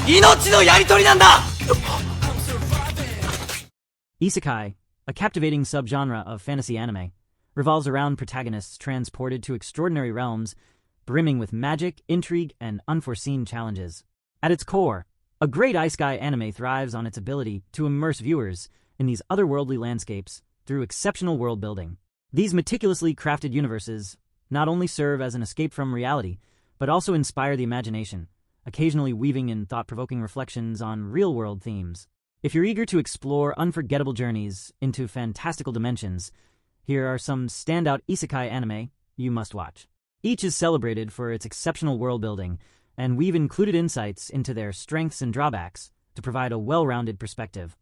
命のやりとりなんだ! Isekai, a captivating subgenre of fantasy anime, revolves around protagonists transported to extraordinary realms, brimming with magic, intrigue, and unforeseen challenges. At its core, a great Isekai anime thrives on its ability to immerse viewers in these otherworldly landscapes through exceptional world building. These meticulously crafted universes not only serve as an escape from reality, but also inspire the imagination, occasionally weaving in thought-provoking reflections on real-world themes. If you're eager to explore unforgettable journeys into fantastical dimensions, here are some standout isekai anime you must watch. Each is celebrated for its exceptional world building, and we've included insights into their strengths and drawbacks to provide a well-rounded perspective.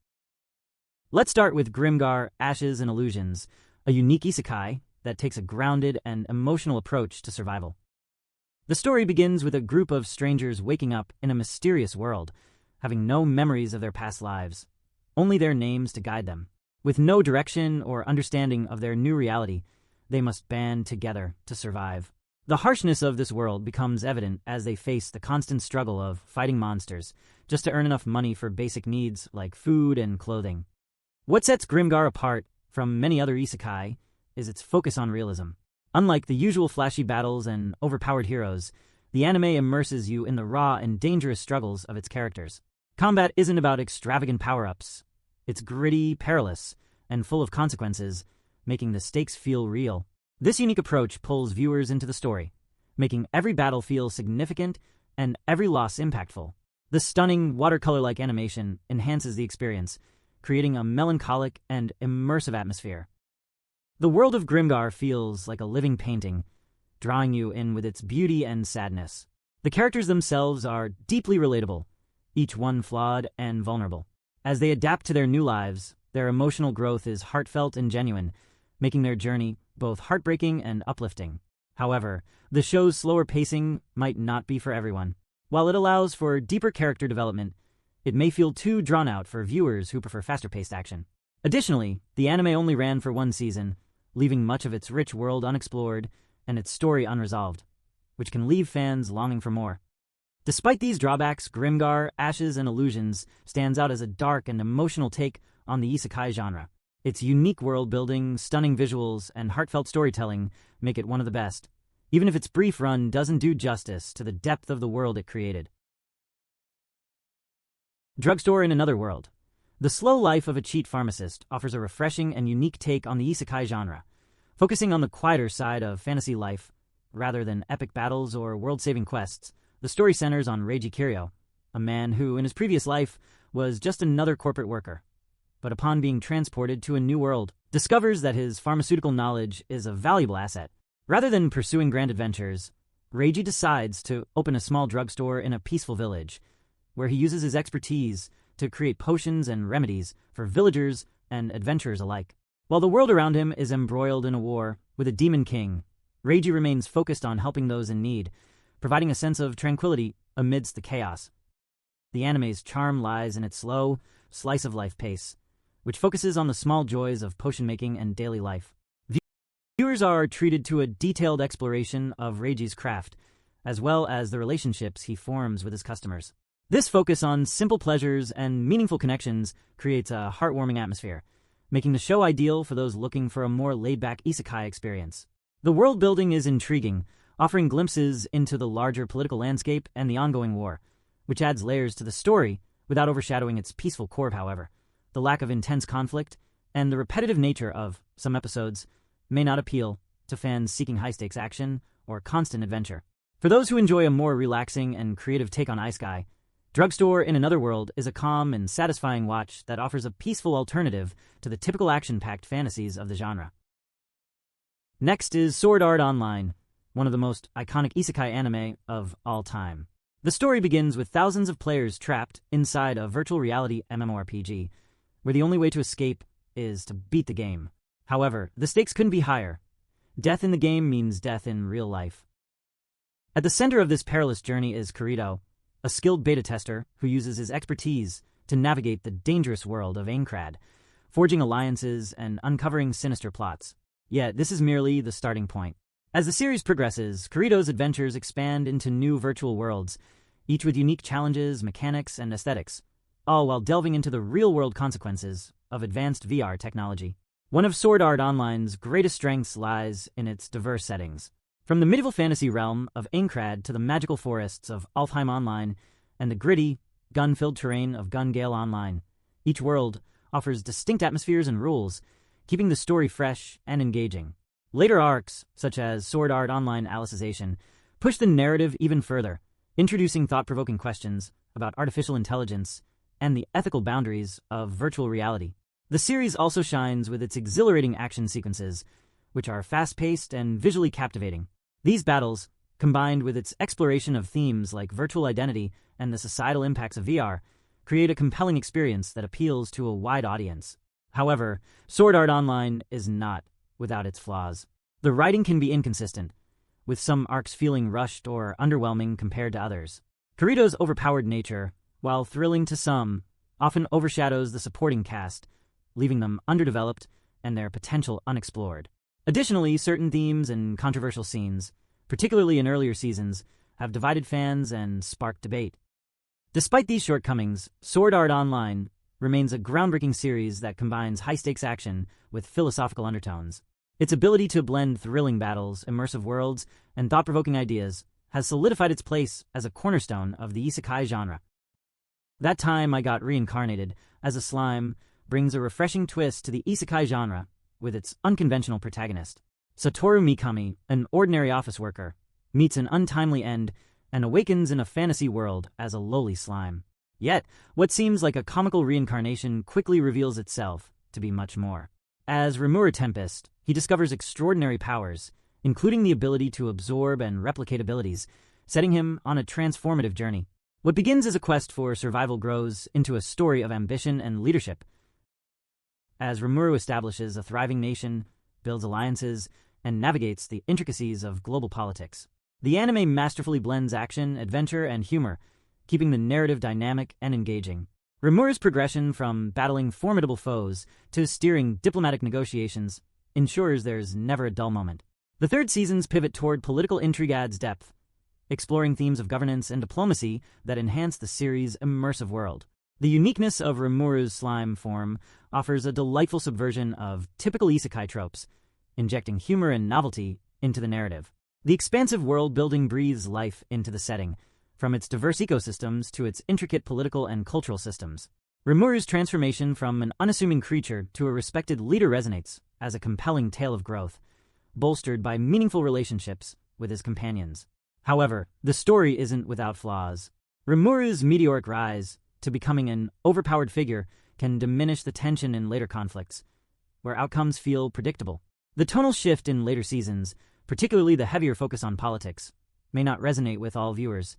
Let's start with Grimgar, Ashes and Illusions, a unique isekai that takes a grounded and emotional approach to survival. The story begins with a group of strangers waking up in a mysterious world, having no memories of their past lives, only their names to guide them. With no direction or understanding of their new reality, they must band together to survive. The harshness of this world becomes evident as they face the constant struggle of fighting monsters just to earn enough money for basic needs like food and clothing. What sets Grimgar apart from many other isekai is its focus on realism. Unlike the usual flashy battles and overpowered heroes, the anime immerses you in the raw and dangerous struggles of its characters. Combat isn't about extravagant power-ups. It's gritty, perilous, and full of consequences, making the stakes feel real. This unique approach pulls viewers into the story, making every battle feel significant and every loss impactful. The stunning, watercolor-like animation enhances the experience, creating a melancholic and immersive atmosphere. The world of Grimgar feels like a living painting, drawing you in with its beauty and sadness. The characters themselves are deeply relatable, each one flawed and vulnerable. As they adapt to their new lives, their emotional growth is heartfelt and genuine, making their journey both heartbreaking and uplifting. However, the show's slower pacing might not be for everyone. While it allows for deeper character development, it may feel too drawn out for viewers who prefer faster-paced action. Additionally, the anime only ran for one season, leaving much of its rich world unexplored and its story unresolved, which can leave fans longing for more. Despite these drawbacks, Grimgar, Ashes and Illusions stands out as a dark and emotional take on the isekai genre. Its unique world building, stunning visuals, and heartfelt storytelling make it one of the best, even if its brief run doesn't do justice to the depth of the world it created. Drugstore in Another World. The slow life of a cheat pharmacist offers a refreshing and unique take on the isekai genre, focusing on the quieter side of fantasy life. Rather than epic battles or world-saving quests, the story centers on Reiji Kiryu, a man who, in his previous life, was just another corporate worker, but upon being transported to a new world, discovers that his pharmaceutical knowledge is a valuable asset. Rather than pursuing grand adventures, Reiji decides to open a small drugstore in a peaceful village, where he uses his expertise to create potions and remedies for villagers and adventurers alike. While the world around him is embroiled in a war with a demon king, Reiji remains focused on helping those in need, providing a sense of tranquility amidst the chaos. The anime's charm lies in its slow, slice-of-life pace, which focuses on the small joys of potion making and daily life. Viewers are treated to a detailed exploration of Reiji's craft, as well as the relationships he forms with his customers. This focus on simple pleasures and meaningful connections creates a heartwarming atmosphere, making the show ideal for those looking for a more laid-back isekai experience. The world building is intriguing, offering glimpses into the larger political landscape and the ongoing war, which adds layers to the story without overshadowing its peaceful core. However, the lack of intense conflict and the repetitive nature of some episodes may not appeal to fans seeking high-stakes action or constant adventure. For those who enjoy a more relaxing and creative take on Isekai, Drugstore in Another World is a calm and satisfying watch that offers a peaceful alternative to the typical action-packed fantasies of the genre. Next is Sword Art Online, one of the most iconic isekai anime of all time. The story begins with thousands of players trapped inside a virtual reality MMORPG, where the only way to escape is to beat the game. However, the stakes couldn't be higher. Death in the game means death in real life. At the center of this perilous journey is Kirito, a skilled beta tester who uses his expertise to navigate the dangerous world of Aincrad, forging alliances and uncovering sinister plots. Yet this is merely the starting point. As the series progresses, Kirito's adventures expand into new virtual worlds, each with unique challenges, mechanics, and aesthetics, all while delving into the real-world consequences of advanced VR technology. One of Sword Art Online's greatest strengths lies in its diverse settings. From the medieval fantasy realm of Aincrad to the magical forests of Alfheim Online and the gritty, gun-filled terrain of Gungale Online, each world offers distinct atmospheres and rules, keeping the story fresh and engaging. Later arcs, such as Sword Art Online Alicization, push the narrative even further, introducing thought-provoking questions about artificial intelligence and the ethical boundaries of virtual reality. The series also shines with its exhilarating action sequences, which are fast-paced and visually captivating. These battles, combined with its exploration of themes like virtual identity and the societal impacts of VR, create a compelling experience that appeals to a wide audience. However, Sword Art Online is not without its flaws. The writing can be inconsistent, with some arcs feeling rushed or underwhelming compared to others. Kirito's overpowered nature, while thrilling to some, often overshadows the supporting cast, leaving them underdeveloped and their potential unexplored. Additionally, certain themes and controversial scenes, particularly in earlier seasons, have divided fans and sparked debate. Despite these shortcomings, Sword Art Online remains a groundbreaking series that combines high-stakes action with philosophical undertones. Its ability to blend thrilling battles, immersive worlds, and thought-provoking ideas has solidified its place as a cornerstone of the Isekai genre. That Time I Got Reincarnated as a Slime brings a refreshing twist to the Isekai genre with its unconventional protagonist. Satoru Mikami, an ordinary office worker, meets an untimely end and awakens in a fantasy world as a lowly slime. Yet, what seems like a comical reincarnation quickly reveals itself to be much more. As Rimura Tempest, he discovers extraordinary powers, including the ability to absorb and replicate abilities, setting him on a transformative journey. What begins as a quest for survival grows into a story of ambition and leadership, as Rimuru establishes a thriving nation, builds alliances, and navigates the intricacies of global politics. The anime masterfully blends action, adventure, and humor, keeping the narrative dynamic and engaging. Rimuru's progression from battling formidable foes to steering diplomatic negotiations ensures there's never a dull moment. The third season's pivot toward political intrigue adds depth, exploring themes of governance and diplomacy that enhance the series' immersive world. The uniqueness of Rimuru's slime form offers a delightful subversion of typical isekai tropes, injecting humor and novelty into the narrative. The expansive world-building breathes life into the setting, from its diverse ecosystems to its intricate political and cultural systems. Rimuru's transformation from an unassuming creature to a respected leader resonates as a compelling tale of growth, bolstered by meaningful relationships with his companions. However, the story isn't without flaws. Rimuru's meteoric rise to becoming an overpowered figure can diminish the tension in later conflicts, where outcomes feel predictable. The tonal shift in later seasons, particularly the heavier focus on politics, may not resonate with all viewers,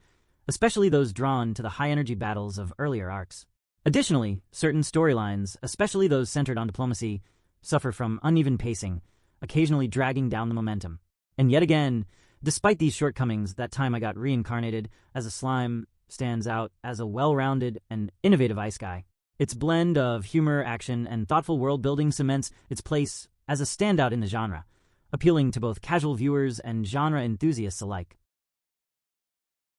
especially those drawn to the high-energy battles of earlier arcs. Additionally, certain storylines, especially those centered on diplomacy, suffer from uneven pacing, occasionally dragging down the momentum. And yet again, despite these shortcomings, That Time I Got Reincarnated as a Slime stands out as a well-rounded and innovative isekai. Its blend of humor, action, and thoughtful world-building cements its place as a standout in the genre, appealing to both casual viewers and genre enthusiasts alike.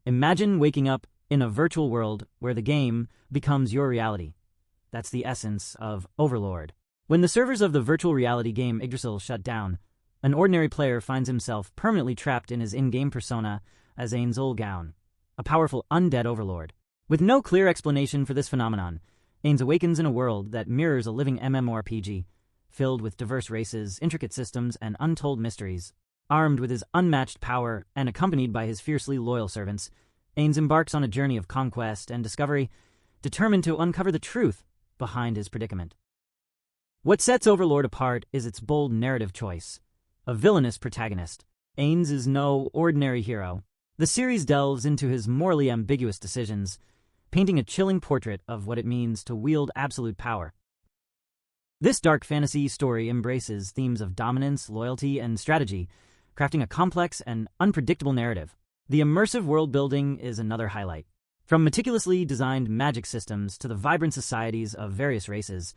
Imagine waking up in a virtual world where the game becomes your reality. That's the essence of Overlord. When the servers of the virtual reality game Yggdrasil shut down, an ordinary player finds himself permanently trapped in his in-game persona as Ainzul Gaon, a powerful undead overlord. With no clear explanation for this phenomenon, Ainz awakens in a world that mirrors a living MMORPG, filled with diverse races, intricate systems, and untold mysteries. Armed with his unmatched power and accompanied by his fiercely loyal servants, Ainz embarks on a journey of conquest and discovery, determined to uncover the truth behind his predicament. What sets Overlord apart is its bold narrative choice. A villainous protagonist, Ainz is no ordinary hero. The series delves into his morally ambiguous decisions, painting a chilling portrait of what it means to wield absolute power. This dark fantasy story embraces themes of dominance, loyalty, and strategy, crafting a complex and unpredictable narrative. The immersive world-building is another highlight. From meticulously designed magic systems to the vibrant societies of various races,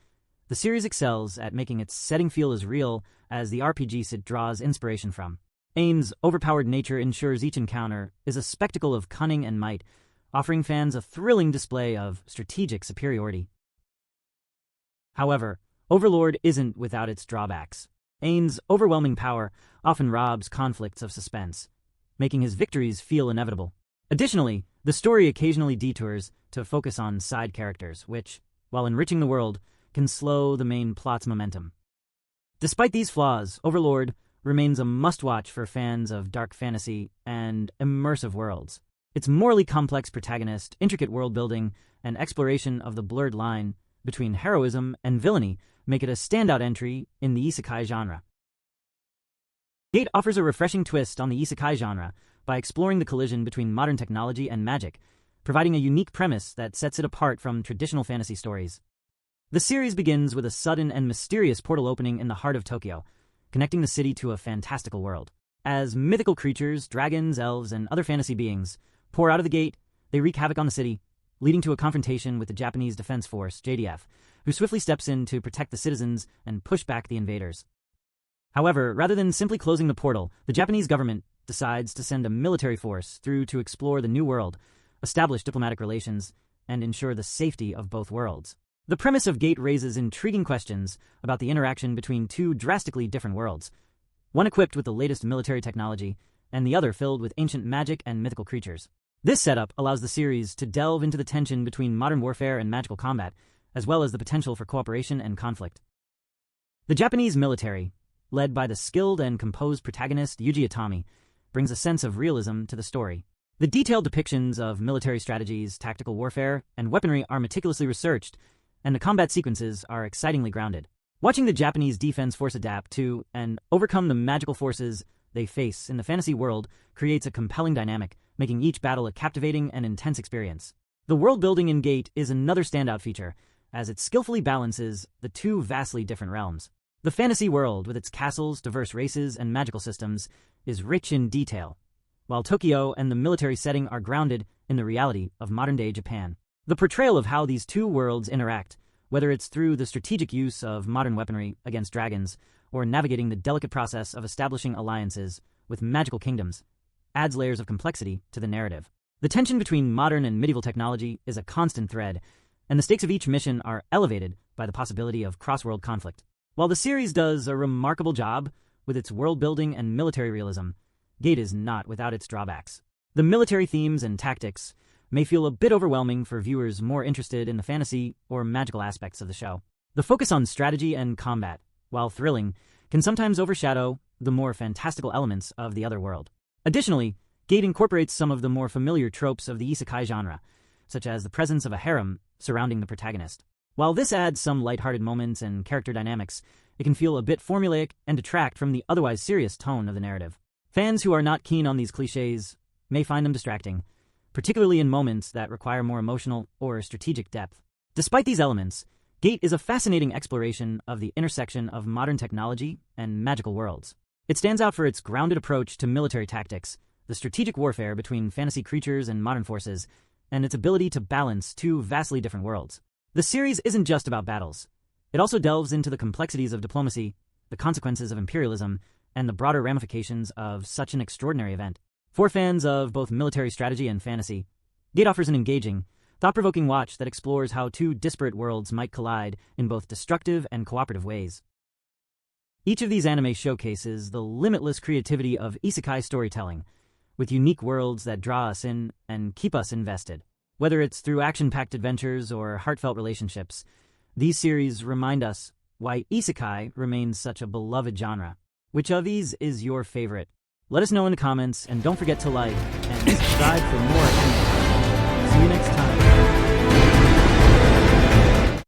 the series excels at making its setting feel as real as the RPGs it draws inspiration from. Ainz's overpowered nature ensures each encounter is a spectacle of cunning and might, offering fans a thrilling display of strategic superiority. However, Overlord isn't without its drawbacks. Ain's overwhelming power often robs conflicts of suspense, making his victories feel inevitable. Additionally, the story occasionally detours to focus on side characters, which, while enriching the world, can slow the main plot's momentum. Despite these flaws, Overlord remains a must-watch for fans of dark fantasy and immersive worlds. Its morally complex protagonist, intricate world-building, and exploration of the blurred line between heroism and villainy make it a standout entry in the Isekai genre. Gate offers a refreshing twist on the Isekai genre by exploring the collision between modern technology and magic, providing a unique premise that sets it apart from traditional fantasy stories. The series begins with a sudden and mysterious portal opening in the heart of Tokyo, connecting the city to a fantastical world. As mythical creatures, dragons, elves, and other fantasy beings pour out of the gate, they wreak havoc on the city, leading to a confrontation with the Japanese Defense Force, JDF, who swiftly steps in to protect the citizens and push back the invaders. However, rather than simply closing the portal, the Japanese government decides to send a military force through to explore the new world, establish diplomatic relations, and ensure the safety of both worlds. The premise of Gate raises intriguing questions about the interaction between two drastically different worlds, one equipped with the latest military technology, and the other filled with ancient magic and mythical creatures. This setup allows the series to delve into the tension between modern warfare and magical combat, as well as the potential for cooperation and conflict. The Japanese military, led by the skilled and composed protagonist Yuji Itami, brings a sense of realism to the story. The detailed depictions of military strategies, tactical warfare, and weaponry are meticulously researched, and the combat sequences are excitingly grounded. Watching the Japanese Defense Force adapt to and overcome the magical forces they face in the fantasy world creates a compelling dynamic, making each battle a captivating and intense experience. The world-building in Gate is another standout feature, as it skillfully balances the two vastly different realms. The fantasy world, with its castles, diverse races, and magical systems, is rich in detail, while Tokyo and the military setting are grounded in the reality of modern-day Japan. The portrayal of how these two worlds interact, whether it's through the strategic use of modern weaponry against dragons or navigating the delicate process of establishing alliances with magical kingdoms, adds layers of complexity to the narrative. The tension between modern and medieval technology is a constant thread, and the stakes of each mission are elevated by the possibility of cross-world conflict. While the series does a remarkable job with its world-building and military realism, Gate is not without its drawbacks. The military themes and tactics may feel a bit overwhelming for viewers more interested in the fantasy or magical aspects of the show. The focus on strategy and combat, while thrilling, can sometimes overshadow the more fantastical elements of the other world. Additionally, Gate incorporates some of the more familiar tropes of the isekai genre, such as the presence of a harem surrounding the protagonist. While this adds some lighthearted moments and character dynamics, it can feel a bit formulaic and detract from the otherwise serious tone of the narrative. Fans who are not keen on these cliches may find them distracting, particularly in moments that require more emotional or strategic depth. Despite these elements, Gate is a fascinating exploration of the intersection of modern technology and magical worlds. It stands out for its grounded approach to military tactics, the strategic warfare between fantasy creatures and modern forces, and its ability to balance two vastly different worlds. The series isn't just about battles. It also delves into the complexities of diplomacy, the consequences of imperialism, and the broader ramifications of such an extraordinary event. For fans of both military strategy and fantasy, Gate offers an engaging, thought-provoking watch that explores how two disparate worlds might collide in both destructive and cooperative ways. Each of these anime showcases the limitless creativity of isekai storytelling, with unique worlds that draw us in and keep us invested. Whether it's through action-packed adventures or heartfelt relationships, these series remind us why isekai remains such a beloved genre. Which of these is your favorite? Let us know in the comments, and don't forget to like and subscribe for more anime. See you next time.